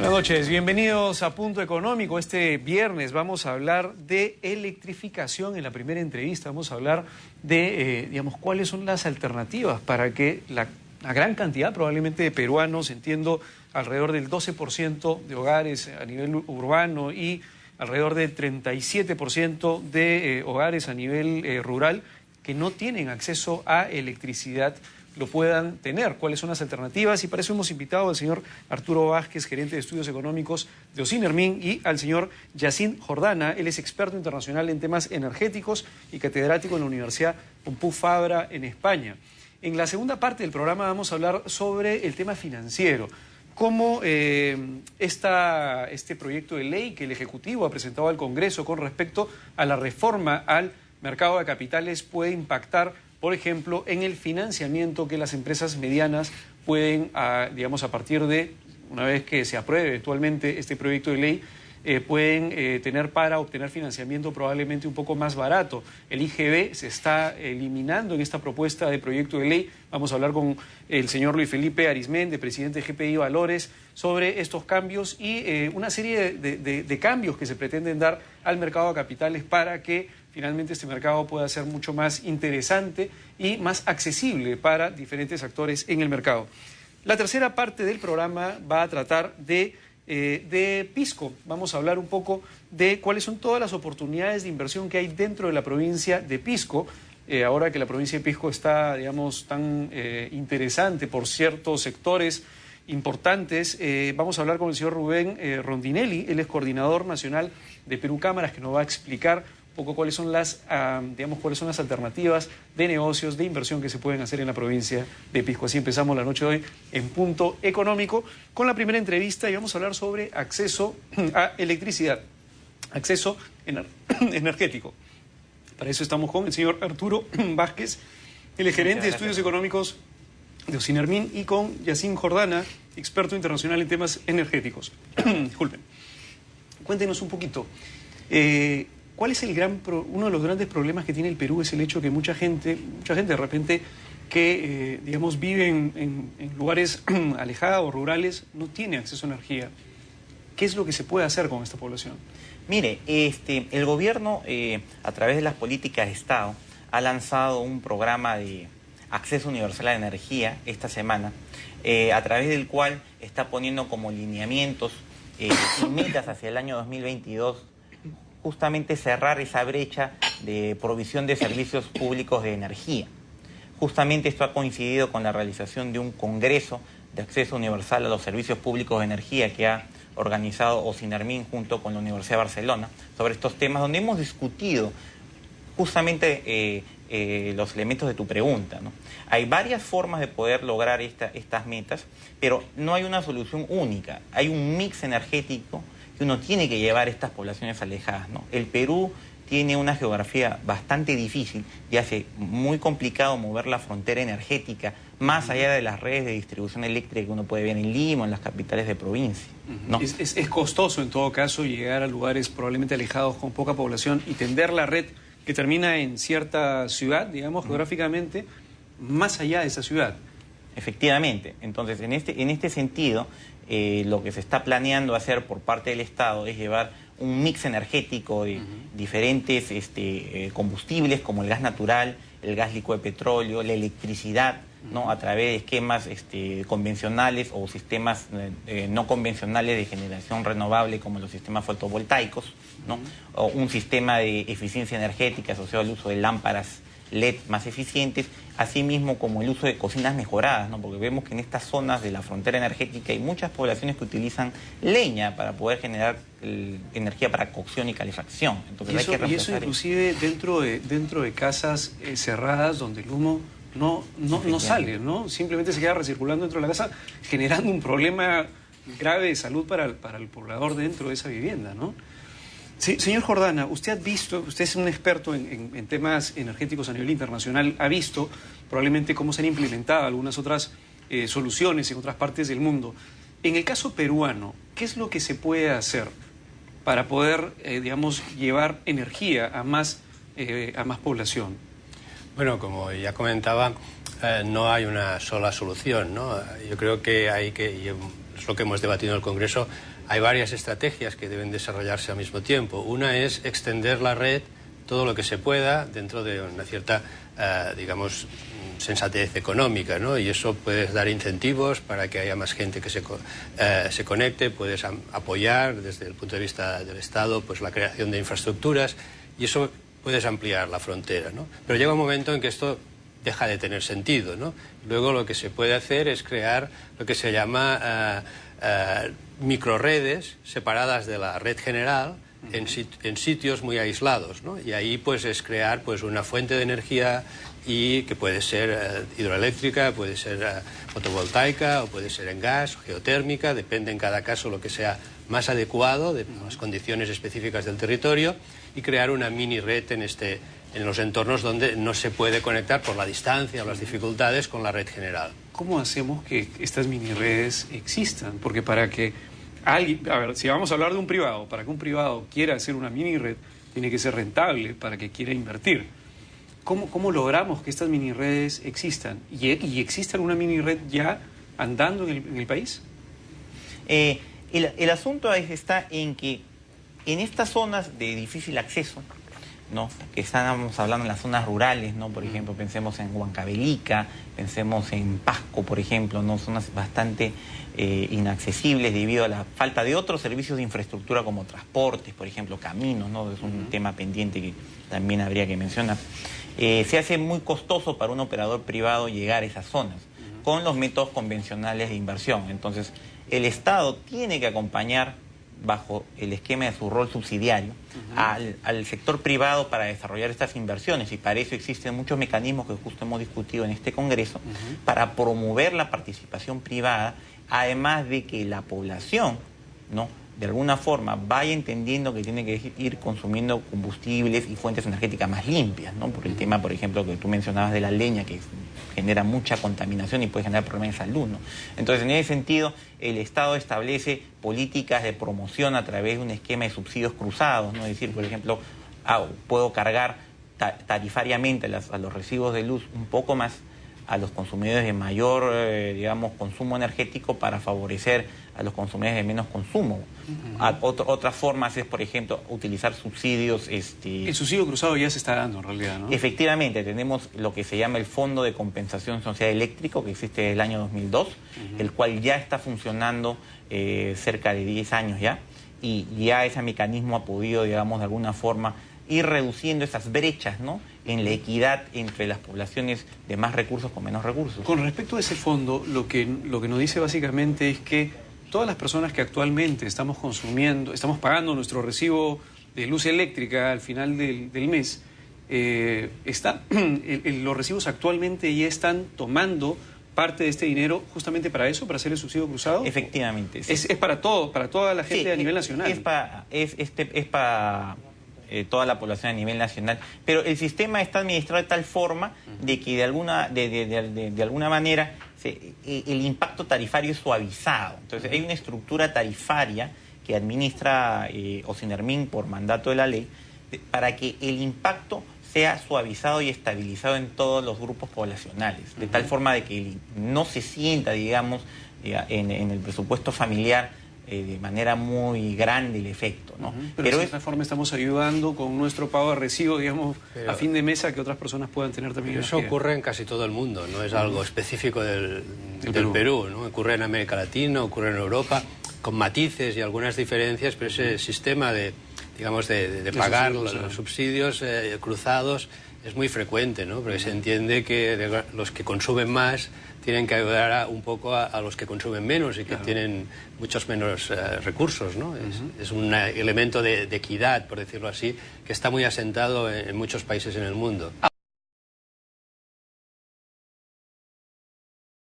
Buenas noches, bienvenidos a Punto Económico. Este viernes vamos a hablar de electrificación. En la primera entrevista vamos a hablar de, cuáles son las alternativas para que la gran cantidad probablemente de peruanos, entiendo alrededor del 12% de hogares a nivel urbano y alrededor del 37% de hogares a nivel rural que no tienen acceso a electricidad, lo puedan tener. ¿Cuáles son las alternativas? Y para eso hemos invitado al señor Arturo Vázquez, gerente de estudios económicos de Ocinermin, y al señor Yacine Jordana. Él es experto internacional en temas energéticos y catedrático en la Universidad Pompeu Fabra en España. En la segunda parte del programa vamos a hablar sobre el tema financiero. Cómo este proyecto de ley que el Ejecutivo ha presentado al Congreso con respecto a la reforma al mercado de capitales puede impactar, por ejemplo, en el financiamiento que las empresas medianas pueden, a partir de, una vez que se apruebe eventualmente este proyecto de ley, pueden tener para obtener financiamiento probablemente un poco más barato. El IGB se está eliminando en esta propuesta de proyecto de ley. Vamos a hablar con el señor Luis Felipe Arizmendi, presidente de GPI Valores, sobre estos cambios y una serie de cambios que se pretenden dar al mercado de capitales para que finalmente este mercado pueda ser mucho más interesante y más accesible para diferentes actores en el mercado. La tercera parte del programa va a tratar de Pisco. Vamos a hablar un poco de cuáles son todas las oportunidades de inversión que hay dentro de la provincia de Pisco. Ahora que la provincia de Pisco está, tan interesante por ciertos sectores importantes, vamos a hablar con el señor Rubén Rondinelli. Él es coordinador nacional de Perú Cámaras, que nos va a explicar un poco cuáles son las alternativas de negocios, de inversión que se pueden hacer en la provincia de Pisco. Así empezamos la noche de hoy en Punto Económico con la primera entrevista y vamos a hablar sobre acceso a electricidad, acceso energético. Para eso estamos con el señor Arturo Vázquez, el gerente de estudios económicos de Ocinermin, y con Yacine Jordana, experto internacional en temas energéticos. Disculpen. Cuéntenos un poquito. ¿Cuál es uno de los grandes problemas que tiene el Perú? Es el hecho que mucha gente de repente que, vive en lugares alejados, rurales, no tiene acceso a energía. ¿Qué es lo que se puede hacer con esta población? Mire, el gobierno, a través de las políticas de Estado, ha lanzado un programa de acceso universal a la energía esta semana, a través del cual está poniendo como lineamientos y metas hacia el año 2022, justamente cerrar esa brecha de provisión de servicios públicos de energía. Justamente esto ha coincidido con la realización de un congreso de acceso universal a los servicios públicos de energía que ha organizado Ocinermin junto con la Universidad de Barcelona sobre estos temas, donde hemos discutido justamente los elementos de tu pregunta, ¿no? Hay varias formas de poder lograr estas metas, pero no hay una solución única. Hay un mix energético que uno tiene que llevar a estas poblaciones alejadas, ¿no? El Perú tiene una geografía bastante difícil y hace muy complicado mover la frontera energética más allá de las redes de distribución eléctrica que uno puede ver en Lima, en las capitales de provincia, ¿no? Es costoso en todo caso llegar a lugares probablemente alejados con poca población y tender la red que termina en cierta ciudad, geográficamente, más allá de esa ciudad. Efectivamente. Entonces, en este sentido, lo que se está planeando hacer por parte del Estado es llevar un mix energético de diferentes combustibles como el gas natural, el gas líquido de petróleo, la electricidad, ¿no? A través de esquemas convencionales o sistemas no convencionales de generación renovable como los sistemas fotovoltaicos, ¿no? O un sistema de eficiencia energética asociado al uso de lámparas LED más eficientes, así mismo como el uso de cocinas mejoradas, ¿no? Porque vemos que en estas zonas de la frontera energética hay muchas poblaciones que utilizan leña para poder generar energía para cocción y calefacción. Entonces y eso inclusive dentro de casas cerradas donde el humo no sale, ¿no? Simplemente se queda recirculando dentro de la casa, generando un problema grave de salud para el poblador dentro de esa vivienda, ¿no? Sí, señor Jordana, usted es un experto en temas energéticos a nivel internacional, ha visto probablemente cómo se han implementado algunas otras soluciones en otras partes del mundo. En el caso peruano, ¿qué es lo que se puede hacer para poder, llevar energía a más población? Bueno, como ya comentaba, no hay una sola solución, ¿no? Yo creo que y es lo que hemos debatido en el Congreso, hay varias estrategias que deben desarrollarse al mismo tiempo. Una es extender la red todo lo que se pueda dentro de una cierta, digamos, sensatez económica, ¿no? Y eso puedes dar incentivos para que haya más gente que se conecte, puedes apoyar desde el punto de vista del Estado pues la creación de infraestructuras y eso puedes ampliar la frontera, ¿no? Pero llega un momento en que esto deja de tener sentido, ¿no? Luego lo que se puede hacer es crear lo que se llama microredes separadas de la red general en sitios muy aislados, ¿no? Y ahí pues es crear pues una fuente de energía y que puede ser hidroeléctrica, puede ser fotovoltaica o puede ser en gas, geotérmica, depende en cada caso lo que sea más adecuado de las condiciones específicas del territorio y crear una mini red en los entornos donde no se puede conectar por la distancia o las dificultades con la red general. ¿Cómo hacemos que estas mini redes existan? Porque para que alguien, a ver, si vamos a hablar de un privado, para que un privado quiera hacer una mini red, tiene que ser rentable para que quiera invertir. ¿Cómo logramos que estas mini redes existan? ¿Y existe alguna mini red ya andando en el país? El asunto está en que en estas zonas de difícil acceso, ¿no? Que estábamos hablando en las zonas rurales, ¿no? Por ejemplo, pensemos en Huancavelica, pensemos en Pasco, por ejemplo, ¿no? Zonas bastante inaccesibles debido a la falta de otros servicios de infraestructura como transportes, por ejemplo, caminos, ¿no? Es un tema pendiente que también habría que mencionar. Se hace muy costoso para un operador privado llegar a esas zonas con los métodos convencionales de inversión. Entonces, el Estado tiene que acompañar bajo el esquema de su rol subsidiario al sector privado para desarrollar estas inversiones y para eso existen muchos mecanismos que justo hemos discutido en este Congreso para promover la participación privada, además de que la población, ¿no?, de alguna forma vaya entendiendo que tiene que ir consumiendo combustibles y fuentes energéticas más limpias, ¿no? Por el tema, por ejemplo, que tú mencionabas de la leña, que genera mucha contaminación y puede generar problemas de salud, ¿no? Entonces, en ese sentido, el Estado establece políticas de promoción a través de un esquema de subsidios cruzados, ¿no? Es decir, por ejemplo, puedo cargar tarifariamente a los recibos de luz un poco más a los consumidores de mayor, digamos, consumo energético para favorecer a los consumidores de menos consumo. Otras formas es, por ejemplo, utilizar subsidios. El subsidio cruzado ya se está dando en realidad, ¿no? Efectivamente, tenemos lo que se llama el Fondo de Compensación Social Eléctrico, que existe desde el año 2002, el cual ya está funcionando cerca de 10 años ya, y ya ese mecanismo ha podido, digamos, de alguna forma ir reduciendo esas brechas, ¿no?, en la equidad entre las poblaciones de más recursos con menos recursos. Con respecto a ese fondo, lo que nos dice básicamente es que todas las personas que actualmente estamos pagando nuestro recibo de luz eléctrica al final del mes, los recibos actualmente ya están tomando parte de este dinero justamente para eso, para hacer el subsidio cruzado. Efectivamente. Sí. Es para toda la gente a nivel nacional. Es para toda la población a nivel nacional, pero el sistema está administrado de tal forma de que de alguna manera el impacto tarifario es suavizado. Entonces hay una estructura tarifaria que administra Ocinermin por mandato de la ley para que el impacto sea suavizado y estabilizado en todos los grupos poblacionales, de tal forma de que no se sienta, digamos, en el presupuesto familiar de manera muy grande el efecto, ¿no? Pero de esta forma estamos ayudando con nuestro pago de recibo, digamos, a fin de mes a que otras personas puedan tener también eso energía. Ocurre en casi todo el mundo, no es algo específico del Perú, ¿no? Ocurre en América Latina, ocurre en Europa, con matices y algunas diferencias, pero ese sistema de pagar los subsidios cruzados es muy frecuente, ¿no? Porque se entiende que los que consumen más tienen que ayudar un poco a los que consumen menos y que tienen muchos menos recursos, ¿no? Es un elemento de equidad, por decirlo así, que está muy asentado en muchos países en el mundo.